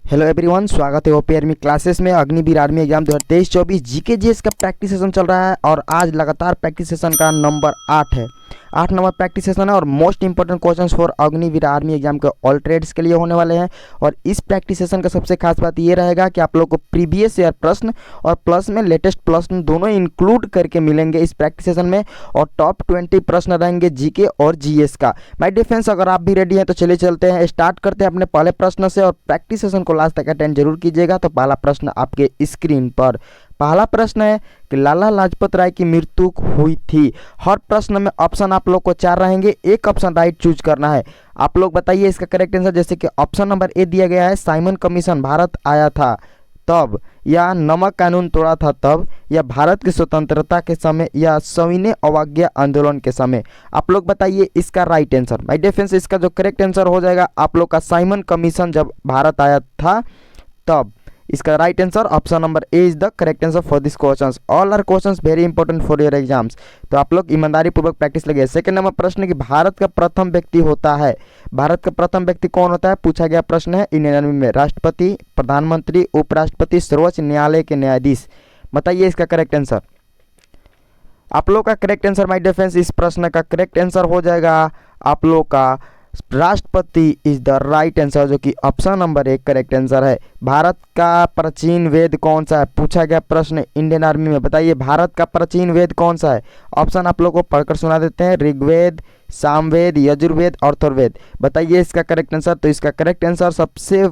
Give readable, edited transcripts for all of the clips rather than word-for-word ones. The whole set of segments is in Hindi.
हेलो एवरीवन, स्वागत है ओपी आर्मी क्लासेस में। Agniveer army exam 2023-24 GK GS का प्रैक्टिस सेशन चल रहा है और आज लगातार प्रैक्टिस सेशन का नंबर 8 है। 8 नंबर प्रैक्टिस सेशन है और most important questions for Agniveer army exam के ऑल ट्रेड्स के लिए होने वाले हैं। और इस प्रैक्टिस सेशन का सबसे खास बात ये रहेगा कि आप लोग को प्रीवियस ईयर प्रश्न और प्लस में लेटेस्ट प्रश्न दोनों इंक्लूड करके मिलेंगे इस प्रैक्टिस सेशन में। और टॉप 20 प्रश्न रहेंगे जीके और जीएस का। माय डिफेंस, अगर आप भी रेडी हैं तो चलिए चलते हैं, स्टार्ट करते हैं अपने पहले प्रश्न से। और प्रैक्टिस सेशन को लास्ट तक अटेंड जरूर कीजिएगा। तो पहला प्रश्न आपके स्क्रीन पर, पहला प्रश्न है कि लाला लाजपत राय की मृत्यु हुई थी। हर प्रश्न में ऑप्शन आप लोग को 4 रहेंगे, एक ऑप्शन राइट चूज करना है। आप लोग बताइए इसका करेक्ट आंसर। जैसे कि ऑप्शन नंबर ए दिया गया है, साइमन कमीशन भारत आया था तब, या नमक कानून तोड़ा था तब, या भारत की स्वतंत्रता के समय, या सविनय अवज्ञा आंदोलन के समय। आप लोग बताइए इसका राइट आंसर। माय डिफेंस, इसका जो करेक्ट आंसर हो जाएगा आप लोग का साइमन कमीशन जब भारत आया था तब। इसका right answer option number A is the correct answer for this questions. All are questions very important for your exams. तो आप लोग ईमानदारी पूर्वक प्रैक्टिस लगे। सेकंड नंबर प्रश्न कि भारत का प्रथम व्यक्ति होता है, भारत का प्रथम व्यक्ति कौन होता है, पूछा गया प्रश्न है इंडियन आर्मी में। राष्ट्रपति, प्रधानमंत्री, उपराष्ट्रपति, सर्वोच्च न्यायालय के न्यायाधीश। बताइए इसका करेक्ट आंसर। आप लोग का करेक्ट आंसर माय डिफेंस, इस प्रश्न का करेक्ट आंसर हो जाएगा आप लोग का राष्ट्रपति इज द राइट आंसर, जो कि ऑप्शन नंबर 1 करेक्ट आंसर है। भारत का प्राचीन वेद कौन सा है, पूछा गया प्रश्न इंडियन आर्मी में। बताइए भारत का प्राचीन वेद कौन सा है। ऑप्शन आप लोग को पढ़कर सुना देते हैं, ऋग्वेद, सामवेद, यजुर्वेद, अथर्ववेद। बताइए इसका करेक्ट आंसर। तो इसका करेक्ट आंसर सबसे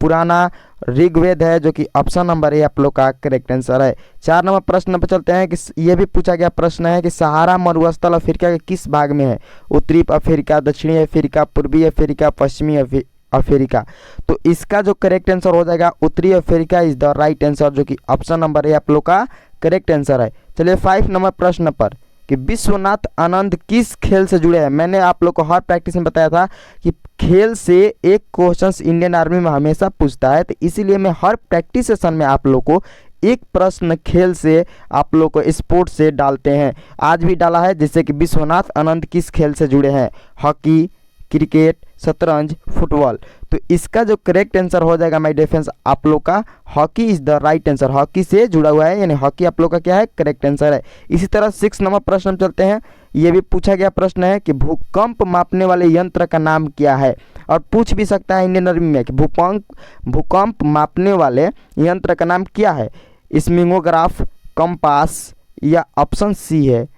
पुराना ऋग्वेद है, जो कि ऑप्शन नंबर ए आप लोग का करेक्ट आंसर है। 4 नंबर प्रश्न पर चलते हैं कि ये भी पूछा गया प्रश्न है कि सहारा मरुस्थल अफ्रीका के किस भाग में है। उत्तरी अफ्रीका, दक्षिणी अफ्रीका, पूर्वी अफ्रीका, पश्चिमी अफ्रीका। तो इसका जो करेक्ट आंसर हो जाएगा उत्तरी Africa is the right answer, जो कि ऑप्शन नंबर ए आप लोग का करेक्ट आंसर है। चलिए 5 नंबर प्रश्न पर कि विश्वनाथ आनंद किस खेल से जुड़े हैं। मैंने आप लोग को हर प्रैक्टिस में बताया था कि खेल से एक क्वेश्चन इंडियन आर्मी में हमेशा पूछता है, तो इसीलिए मैं हर प्रैक्टिस सेशन में आप लोग को एक प्रश्न खेल से आप लोग को स्पोर्ट्स से डालते हैं। आज भी डाला है, जैसे कि विश्वनाथ आनंद किस खेल से जुड़े हैं, हॉकी, क्रिकेट, शतरंज, फुटबॉल। तो इसका जो करेक्ट आंसर हो जाएगा माय डिफेंस आप लोग का hockey is the right answer. Hockey से जुड़ा हुआ है, यानी हॉकी आप लोग का क्या है, करेक्ट आंसर है। इसी तरह 6 नंबर प्रश्न चलते हैं। ये भी पूछा गया प्रश्न है कि भूकंप मापने वाले यंत्र का नाम क्या है। और पूछ भी सकता है इंडियन आर्मी में कि भूकंप मापने वाले यंत्र का नाम क्या है। स्मिंगोग्राफ, कंपास, या ऑप्शन सी है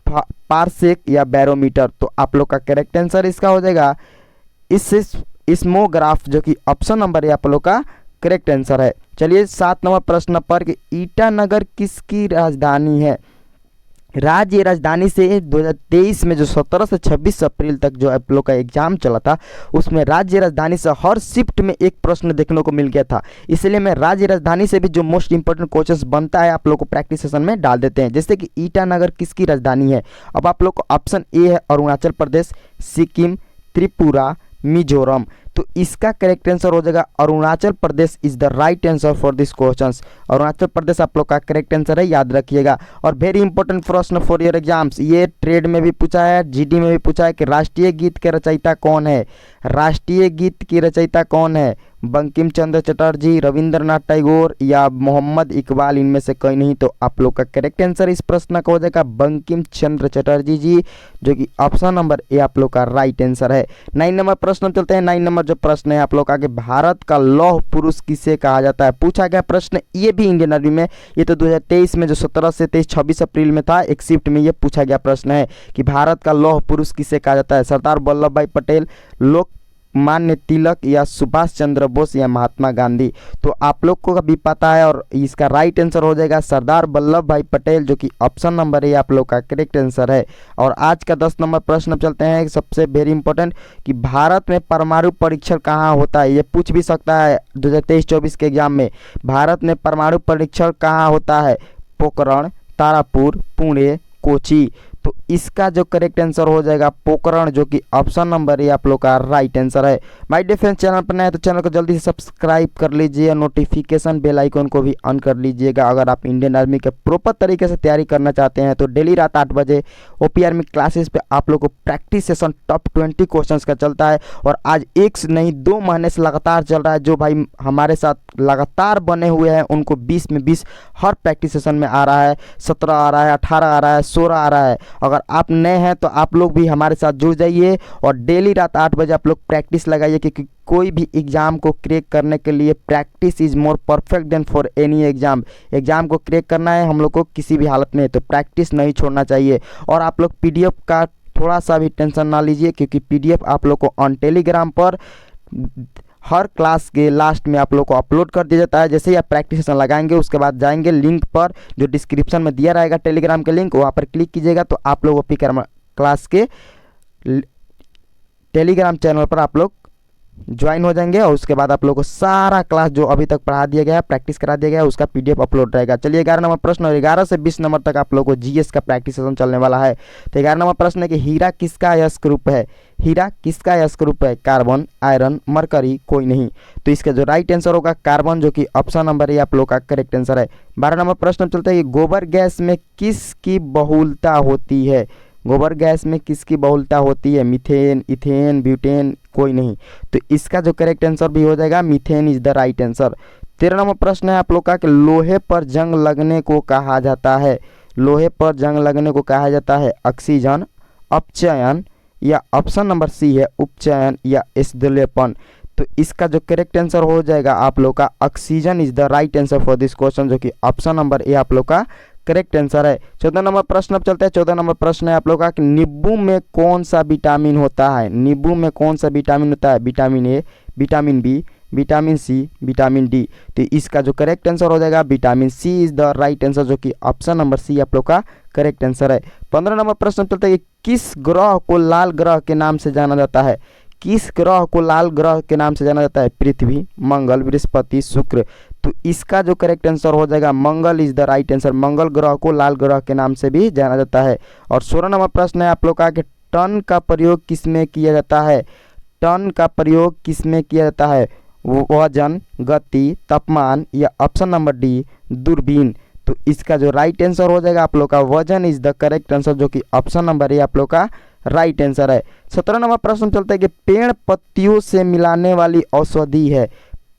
पारसेक या बैरोमीटर। तो आप लोग का करेक्ट आंसर इसका हो जाएगा स्मोग्राफ, जो कि ऑप्शन नंबर है आप लोग का करेक्ट आंसर है। चलिए 7 नंबर प्रश्न पर कि ईटानगर किसकी राजधानी है। राज्य राजधानी से 2023 में जो 17 से 26 अप्रैल तक जो आप लोग का एग्जाम चला था, उसमें राज्य राजधानी से हर शिफ्ट में एक प्रश्न देखने को मिल गया था। इसलिए मैं राज्य राजधानी से भी जो मोस्ट इंपॉर्टेंट क्वेश्चंस बनता है आप लोग को प्रैक्टिस सेशन में डाल देते हैं। जैसे कि ईटानगर किसकी राजधानी है। अब आप लोग को ऑप्शन ए है अरुणाचल प्रदेश, सिक्किम, त्रिपुरा, मिजोरम। तो इसका करेक्ट आंसर हो जाएगा Arunachal Pradesh is the right answer for this questions. Arunachal Pradesh आप लोग का करेक्ट आंसर है, याद रखिएगा। और वेरी इंपॉर्टेंट प्रश्न फॉर योर एग्जाम्स, ये ट्रेड में भी पूछा है, जीडी में भी पूछा है कि राष्ट्रीय गीत के रचयिता कौन है। राष्ट्रीय गीत की रचयिता कौन है, बंकिम चंद्र चटर्जी, रविंद्रनाथ टैगोर, या मोहम्मद इकबाल। इनमें से कोई नहीं। तो आप लोग का करेक्ट आंसर इस प्रश्न का हो जाएगा बंकिम चंद्र चटर्जी जी, जो कि ऑप्शन नंबर ए आप लोग का राइट आंसर है। 9 नंबर प्रश्न चलते हैं। 9 नंबर जो प्रश्न है आप लोग का कि भारत का लौह पुरुष किसे कहा जाता है। पूछा गया प्रश्न ये भी इंडियन आर्मी में, ये तो 2023 में जो 17 से 26 अप्रैल में था, एक शिफ्ट में ये पूछा गया प्रश्न है कि भारत का लौह पुरुष किसे कहा जाता है। सरदार वल्लभ भाई पटेल, लोकमान्य तिलक, या सुभाष चंद्र बोस, या महात्मा गांधी। तो आप लोग को भी पता है और इसका राइट आंसर हो जाएगा सरदार वल्लभ भाई पटेल, जो कि ऑप्शन नंबर ए आप लोग का करेक्ट आंसर है। और आज का 10 नंबर प्रश्न चलते हैं, सबसे वेरी इंपॉर्टेंट कि भारत में परमाणु परीक्षण कहाँ होता है। ये पूछ भी सकता है 2023-24 के एग्जाम में। भारत में परमाणु परीक्षण कहाँ होता है। पोखरण, तारापुर, पुणे, कोची। तो इसका जो करेक्ट आंसर हो जाएगा पोकरण, जो कि ऑप्शन नंबर ए आप लोग का राइट आंसर है। माय डियर फ्रेंड्स, चैनल पर नए हैं तो चैनल को जल्दी से सब्सक्राइब कर लीजिए, नोटिफिकेशन बेल आइकन को भी ऑन कर लीजिएगा। अगर आप इंडियन आर्मी के प्रॉपर तरीके से तैयारी करना चाहते हैं तो डेली रात 8 बजे ओपी आर्मी क्लासेस पे आप लोग को प्रैक्टिस सेशन टॉप 20 क्वेश्चंस का चलता है, और आज एक से नहीं 2 महीने से लगातार चल रहा है। जो भाई हमारे साथ लगातार बने हुए हैं उनको 20 में 20 हर प्रैक्टिस सेशन में आ रहा है, 17 आ रहा है, 18 आ रहा है, 16 आ रहा है। अगर आप नए हैं तो आप लोग भी हमारे साथ जुड़ जाइए और डेली रात 8 बजे आप लोग प्रैक्टिस लगाइए, क्योंकि कोई भी एग्ज़ाम को क्रैक करने के लिए practice is more perfect than for any exam. Exam को क्रैक करना है हम लोग को किसी भी हालत में, तो प्रैक्टिस नहीं छोड़ना चाहिए। और आप लोग पीडीएफ का थोड़ा सा भी टेंशन ना लीजिए, क्योंकि पीडीएफ आप लोग को ऑन टेलीग्राम पर हर क्लास के लास्ट में आप लोग को अपलोड कर दिया जाता है। जैसे ही आप प्रैक्टिस सेशन लगाएंगे उसके बाद जाएंगे लिंक पर, जो डिस्क्रिप्शन में दिया रहेगा टेलीग्राम के लिंक, वहाँ पर क्लिक कीजिएगा तो आप लोग ओपी क्लास के टेलीग्राम चैनल पर आप लोग ज्वाइन हो जाएंगे, और उसके बाद आप लोगों को सारा क्लास जो अभी तक पढ़ा दिया गया है, प्रैक्टिस करा दिया गया है, उसका पीडीएफ अपलोड रहेगा। चलिए 11 नंबर प्रश्न, और 11 से 20 नंबर तक आप लोगों को जीएस का प्रैक्टिस सेशन चलने वाला है। तो 11 नंबर प्रश्न है कि हीरा किसका यस्क रूप है? हीरा किसका यस्क रूप है? कार्बन, आयरन, मरकरी, कोई नहीं। तो इसका जो राइट आंसर होगा कार्बन, जो कि ऑप्शन नंबर ए आप लोग का करेक्ट आंसर है। 12 नंबर प्रश्न चलता है कि गोबर गैस में किसकी बहुलता होती है? गोबर गैस में किसकी बहुलता होती है? मीथेन, इथेन, ब्यूटेन, कोई नहीं। तो इसका जो करेक्ट आंसर भी हो जाएगा methane is the right answer. 13 number प्रश्न है आप लोग का कि लोहे पर जंग लगने को कहा जाता है? लोहे पर जंग लगने को कहा जाता है ऑक्सीजन, अपचयन, या ऑप्शन नंबर सी है उपचयन या स्थिरीकरण। तो इसका जो करेक्ट आंसर हो जाएगा आप लोग का oxygen is the right answer for this question, जो कि ऑप्शन नंबर ए आप लोग का करेक्ट आंसर है। 14 नंबर प्रश्न अब चलते हैं। 14 नंबर प्रश्न है आप लोग का कि नींबू में कौन सा विटामिन होता है? नींबू में कौन सा विटामिन होता है? Vitamin A, vitamin B, vitamin C, vitamin D. तो इसका जो करेक्ट आंसर हो जाएगा vitamin C is the right answer, जो कि ऑप्शन नंबर सी आप लोग का करेक्ट आंसर है। 15 नंबर प्रश्न चलता है कि किस ग्रह को लाल ग्रह के नाम से जाना जाता है? किस ग्रह को लाल ग्रह के नाम से जाना जाता है? पृथ्वी, मंगल, बृहस्पति, शुक्र। तो इसका जो करेक्ट आंसर हो जाएगा मंगल इज द राइट आंसर। मंगल ग्रह को लाल ग्रह के नाम से भी जाना जाता है। और 16 नंबर प्रश्न है आप लोग का कि टन का प्रयोग किसमें किया जाता है? टन का प्रयोग किसमें किया जाता है? वजन, गति, तापमान, या ऑप्शन नंबर डी दूरबीन। तो इसका जो राइट आंसर हो जाएगा आप लोग का वजन इज द करेक्ट आंसर, जो कि ऑप्शन नंबर ए आप लोग का राइट आंसर है। 17 नंबर प्रश्न चलता है कि पेड़ पत्तियों से मिलाने वाली औषधि है?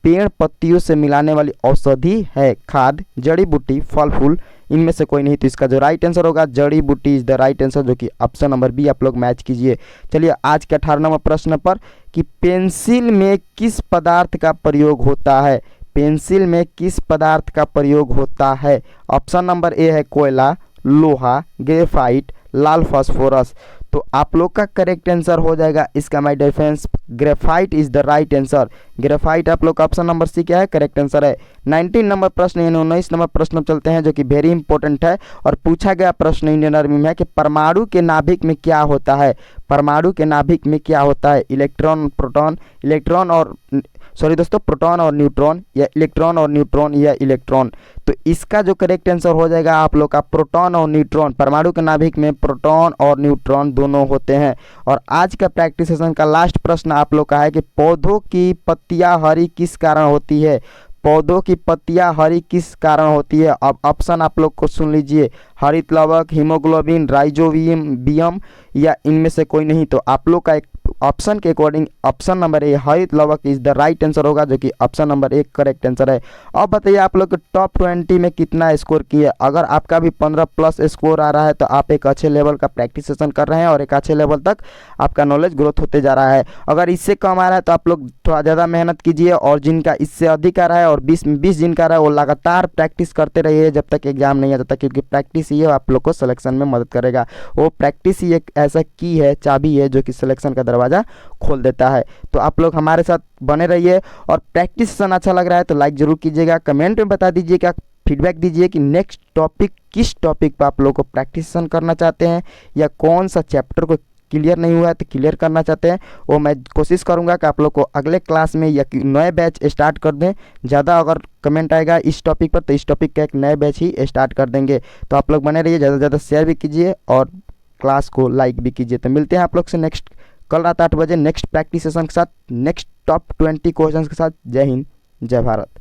पेड़ पत्तियों से मिलाने वाली औषधि है खाद, जड़ी बूटी, फल फूल, इनमें से कोई नहीं। तो इसका जो राइट आंसर होगा जड़ी बूटी इज द राइट आंसर, जो कि ऑप्शन नंबर बी आप लोग मैच कीजिए। चलिए आज के 18 नंबर प्रश्न पर कि पेंसिल में किस पदार्थ का प्रयोग होता है? पेंसिल में किस पदार्थ का प्रयोग होता है? ऑप्शन नंबर ए है कोयला, लोहा, ग्रेफाइट, लाल फास्फोरस। तो आप लोग का करेक्ट आंसर हो जाएगा इसका my dear friends graphite is the right answer. Graphite आप लोग का ऑप्शन नंबर सी क्या है? करेक्ट आंसर है। 19 नंबर प्रश्न यानी 19 नंबर प्रश्न चलते हैं, जो कि वेरी इंपॉर्टेंट है और पूछा गया प्रश्न इंडियन आर्मी में है कि परमाणु के नाभिक में क्या होता है? परमाणु के नाभिक में क्या होता है? इलेक्ट्रॉन, प्रोटॉन, इलेक्ट्रॉन और सॉरी दोस्तों प्रोटॉन और न्यूट्रॉन, या इलेक्ट्रॉन और न्यूट्रॉन, या इलेक्ट्रॉन। तो इसका जो करेक्ट आंसर हो जाएगा आप लोग का प्रोटॉन और न्यूट्रॉन। परमाणु के नाभिक में प्रोटॉन और न्यूट्रॉन दोनों होते हैं। और आज का प्रैक्टिस सेशन का लास्ट प्रश्न आप लोग का है कि पौधों की पत्तियां हरी किस कारण होती है? पौधों की पत्तियां हरी किस कारण होती है? अब ऑप्शन आप लोग को सुन लीजिए, हरित लवक, हीमोग्लोबिन, राइजोबियम, या इनमें से कोई नहीं। तो आप लोग का एक ऑप्शन के अकॉर्डिंग ऑप्शन नंबर ए हरित लवक इज द राइट आंसर होगा, जो कि option number A correct answer है। अब बताइए आप लोग टॉप 20 में कितना स्कोर किए? अगर आपका भी 15 प्लस स्कोर आ रहा है तो आप एक अच्छे लेवल का प्रैक्टिस सेशन कर रहे हैं और एक अच्छे लेवल तक आपका नॉलेज ग्रोथ होते जा रहा है। अगर इससे कम आ रहा है तो आप लोग थोड़ा ज़्यादा मेहनत कीजिए, और जिनका इससे अधिक आ रहा है और 20 जिनका आ रहा है वो लगातार प्रैक्टिस करते रहिए जब तक एग्जाम नहीं आ जाता, क्योंकि प्रैक्टिस ही आप लोग को सिलेक्शन में मदद करेगा। वो प्रैक्टिस ही एक ऐसा की है, चाबी है, जो कि सिलेक्शन का दरवाज़ा खोल देता है। तो आप लोग हमारे साथ बने रहिए, और प्रैक्टिस सेशन अच्छा लग रहा है तो लाइक ज़रूर कीजिएगा, कमेंट में बता दीजिएगा, फीडबैक दीजिए कि नेक्स्ट टॉपिक किस टॉपिक पर आप लोग को प्रैक्टिस सेशन करना चाहते हैं, या कौन सा चैप्टर को क्लियर नहीं हुआ है तो क्लियर करना चाहते हैं। वो मैं कोशिश करूंगा कि आप लोग को अगले क्लास में या नए बैच स्टार्ट कर दें। ज़्यादा अगर कमेंट आएगा इस टॉपिक पर तो इस टॉपिक का एक नए बैच ही स्टार्ट कर देंगे। तो आप लोग बने रहिए, ज़्यादा से ज़्यादा शेयर भी कीजिए और क्लास को लाइक भी कीजिए। तो मिलते हैं आप लोग से नेक्स्ट कल रात 8 बजे नेक्स्ट प्रैक्टिस सेशन के साथ, नेक्स्ट टॉप 20 क्वेश्चन के साथ। जय हिंद, जय भारत।